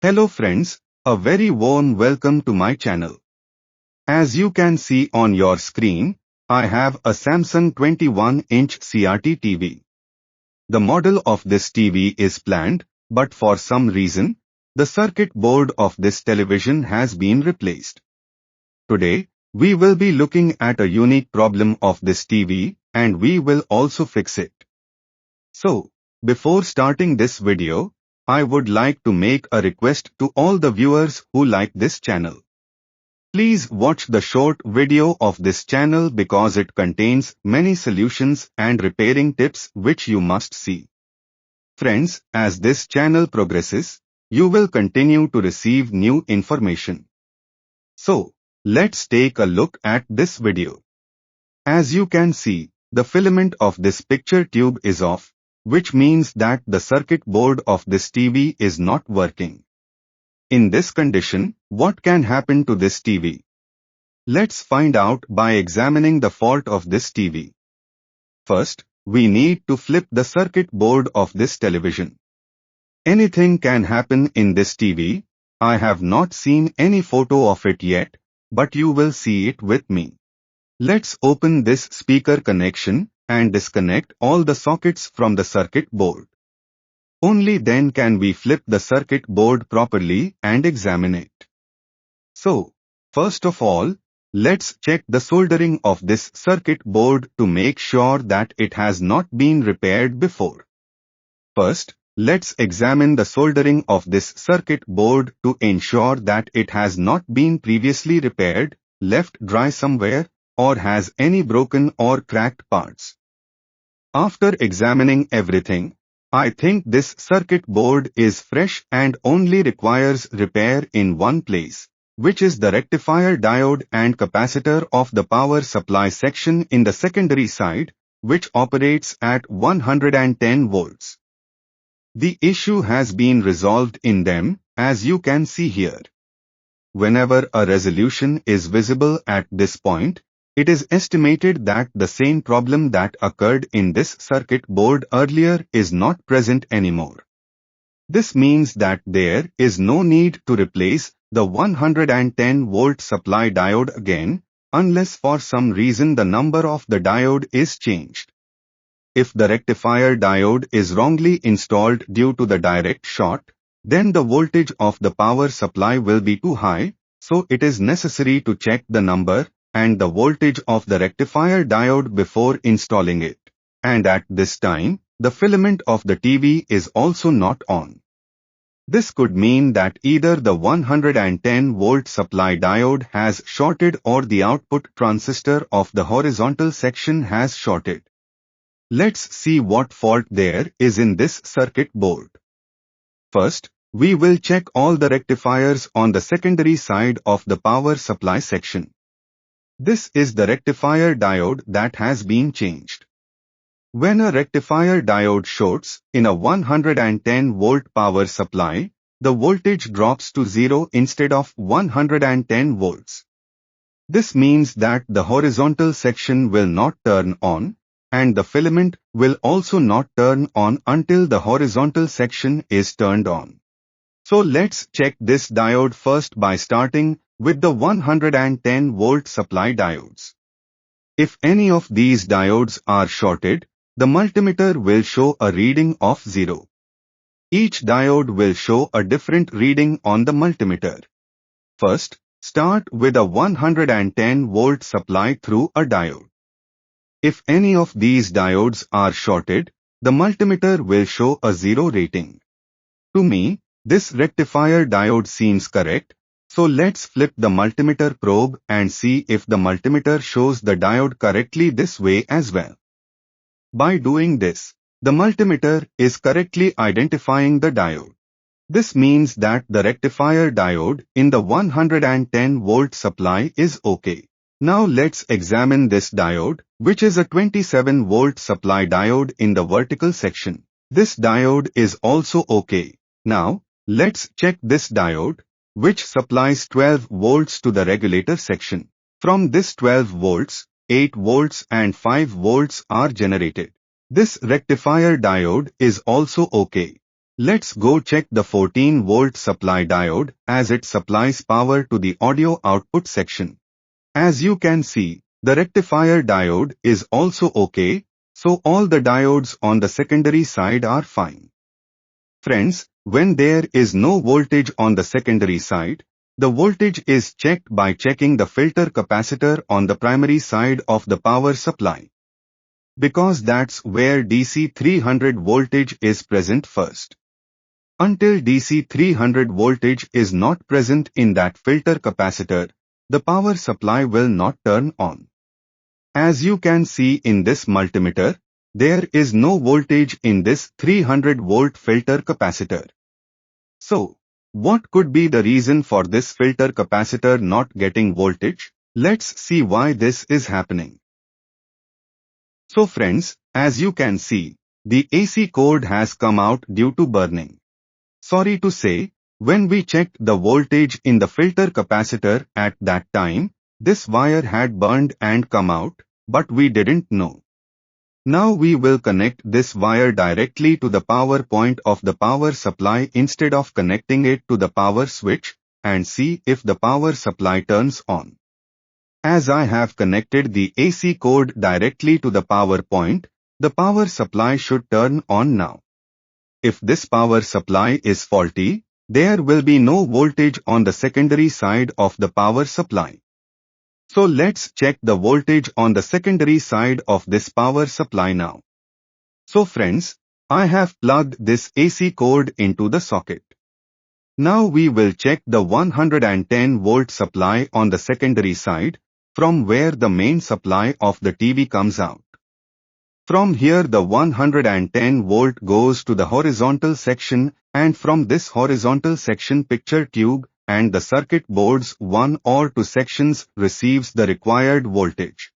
Hello friends, a very warm welcome to my channel. As you can see on your screen, I have a Samsung 21-inch CRT TV. The model of this TV is planned, but for some reason, the circuit board of this television has been replaced. Today, we will be looking at a unique problem of this TV, and we will also fix it. So, before starting this video, I would like to make a request to all the viewers who like this channel. Please watch the short video of this channel because it contains many solutions and repairing tips which you must see. Friends, as this channel progresses, you will continue to receive new information. So, let's take a look at this video. As you can see, the filament of this picture tube is off, which means that the circuit board of this TV is not working. In this condition, what can happen to this TV? Let's find out by examining the fault of this TV. First, we need to flip the circuit board of this television. Anything can happen in this TV. I have not seen any photo of it yet, but you will see it with me. Let's open this speaker connection and disconnect all the sockets from the circuit board. Only then can we flip the circuit board properly and examine it. So, first of all, let's check the soldering of this circuit board to make sure that it has not been repaired before. First, let's examine the soldering of this circuit board to ensure that it has not been previously repaired, left dry somewhere, or has any broken or cracked parts. After examining everything, I think this circuit board is fresh and only requires repair in one place, which is the rectifier diode and capacitor of the power supply section in the secondary side, which operates at 110 volts. The issue has been resolved in them, as you can see here. Whenever a resolution is visible at this point, it is estimated that the same problem that occurred in this circuit board earlier is not present anymore. This means that there is no need to replace the 110 volt supply diode again, unless for some reason the number of the diode is changed. If the rectifier diode is wrongly installed due to the direct short, then the voltage of the power supply will be too high, so it is necessary to check the number and the voltage of the rectifier diode before installing it. And at this time, the filament of the TV is also not on. This could mean that either the 110 volt supply diode has shorted or the output transistor of the horizontal section has shorted. Let's see what fault there is in this circuit board. First, we will check all the rectifiers on the secondary side of the power supply section. This is the rectifier diode that has been changed. When a rectifier diode shorts in a 110 volt power supply, the voltage drops to 0 instead of 110 volts. This means that the horizontal section will not turn on, and the filament will also not turn on until the horizontal section is turned on. So let's check this diode first by starting with the 110 volt supply diodes. If any of these diodes are shorted, the multimeter will show a reading of 0. Each diode will show a different reading on the multimeter. First, start with a 110 volt supply through a diode. If any of these diodes are shorted, the multimeter will show a 0 rating. To me, this rectifier diode seems correct, so let's flip the multimeter probe and see if the multimeter shows the diode correctly this way as well. By doing this, the multimeter is correctly identifying the diode. This means that the rectifier diode in the 110 volt supply is okay. Now let's examine this diode, which is a 27 volt supply diode in the vertical section. This diode is also okay. Now, let's check this diode, which supplies 12 volts to the regulator section. From this 12 volts, 8 volts and 5 volts are generated. This rectifier diode is also okay. Let's go check the 14-volt supply diode as it supplies power to the audio output section. As you can see, the rectifier diode is also okay, so all the diodes on the secondary side are fine. Friends, when there is no voltage on the secondary side, the voltage is checked by checking the filter capacitor on the primary side of the power supply. Because that's where DC 300 voltage is present first. Until DC 300 voltage is not present in that filter capacitor, the power supply will not turn on. As you can see in this multimeter, there is no voltage in this 300 volt filter capacitor. So, what could be the reason for this filter capacitor not getting voltage? Let's see why this is happening. So friends, as you can see, the AC cord has come out due to burning. Sorry to say, when we checked the voltage in the filter capacitor at that time, this wire had burned and come out, but we didn't know. Now we will connect this wire directly to the power point of the power supply instead of connecting it to the power switch and see if the power supply turns on. As I have connected the AC cord directly to the power point, the power supply should turn on now. If this power supply is faulty, there will be no voltage on the secondary side of the power supply. So let's check the voltage on the secondary side of this power supply now. So friends, I have plugged this AC cord into the socket. Now we will check the 110 volt supply on the secondary side, from where the main supply of the TV comes out. From here the 110 volt goes to the horizontal section, and from this horizontal section picture tube and the circuit board's 1 or 2 sections receives the required voltage.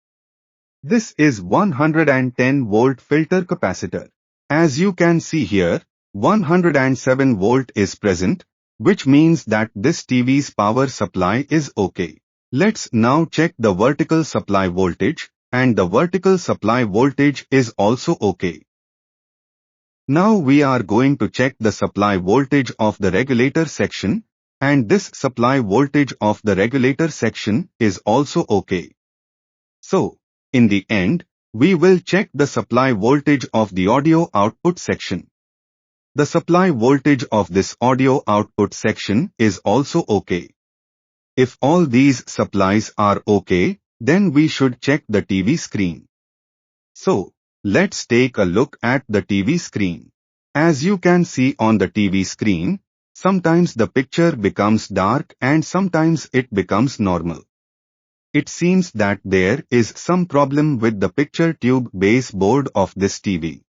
This is 110 volt filter capacitor. As you can see here, 107 volt is present, which means that this TV's power supply is okay. Let's now check the vertical supply voltage, and the vertical supply voltage is also okay. Now we are going to check the supply voltage of the regulator section, and this supply voltage of the regulator section is also okay. So, in the end, we will check the supply voltage of the audio output section. The supply voltage of this audio output section is also okay. If all these supplies are okay, then we should check the TV screen. So, let's take a look at the TV screen. As you can see on the TV screen, sometimes the picture becomes dark and sometimes it becomes normal. It seems that there is some problem with the picture tube baseboard of this TV.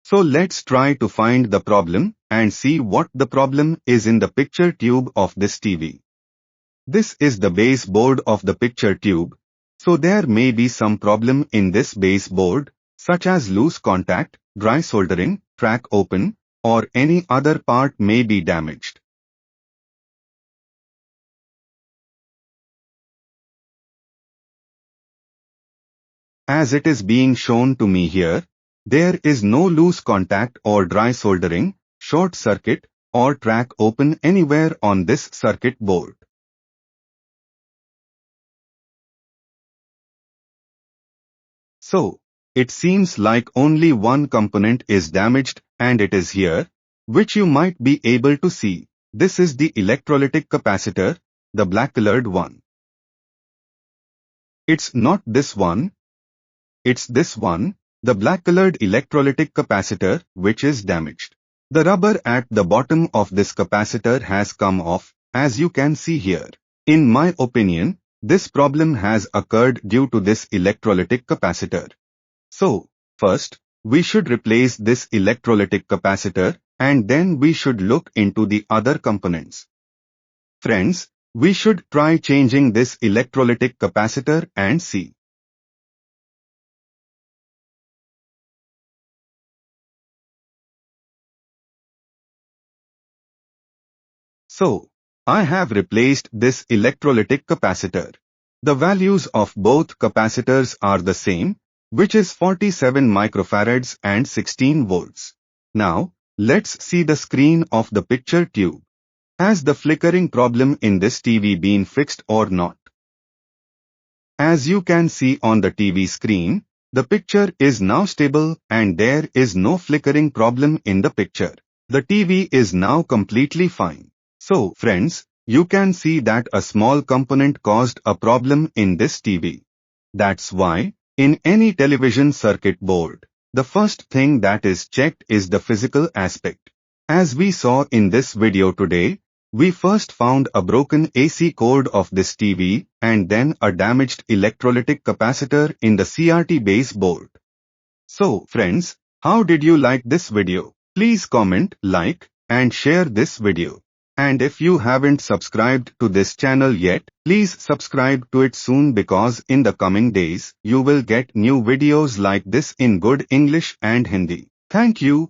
So let's try to find the problem and see what the problem is in the picture tube of this TV. This is the baseboard of the picture tube, so there may be some problem in this baseboard, such as loose contact, dry soldering, track open, or any other part may be damaged. As it is being shown to me here, there is no loose contact or dry soldering, short circuit, or track open anywhere on this circuit board. So, it seems like only one component is damaged, and it is here, which you might be able to see. This is the electrolytic capacitor, the black-colored one. It's not this one. It's this one, the black-colored electrolytic capacitor, which is damaged. The rubber at the bottom of this capacitor has come off, as you can see here. In my opinion, this problem has occurred due to this electrolytic capacitor. So, first, we should replace this electrolytic capacitor, and then we should look into the other components. Friends, we should try changing this electrolytic capacitor and see. So, I have replaced this electrolytic capacitor. The values of both capacitors are the same, which is 47 microfarads and 16 volts. Now, Let's see the screen of the picture tube. Has the flickering problem in this TV been fixed or not? As you can see on the TV screen, the picture is now stable and there is no flickering problem in the picture. The TV is now completely fine. So, friends, you can see that a small component caused a problem in this TV. That's why, in any television circuit board, the first thing that is checked is the physical aspect. As we saw in this video today, we first found a broken AC cord of this TV and then a damaged electrolytic capacitor in the CRT base board. So, friends, how did you like this video? Please comment, like, and share this video. And if you haven't subscribed to this channel yet, please subscribe to it soon because in the coming days, you will get new videos like this in good English and Hindi. Thank you.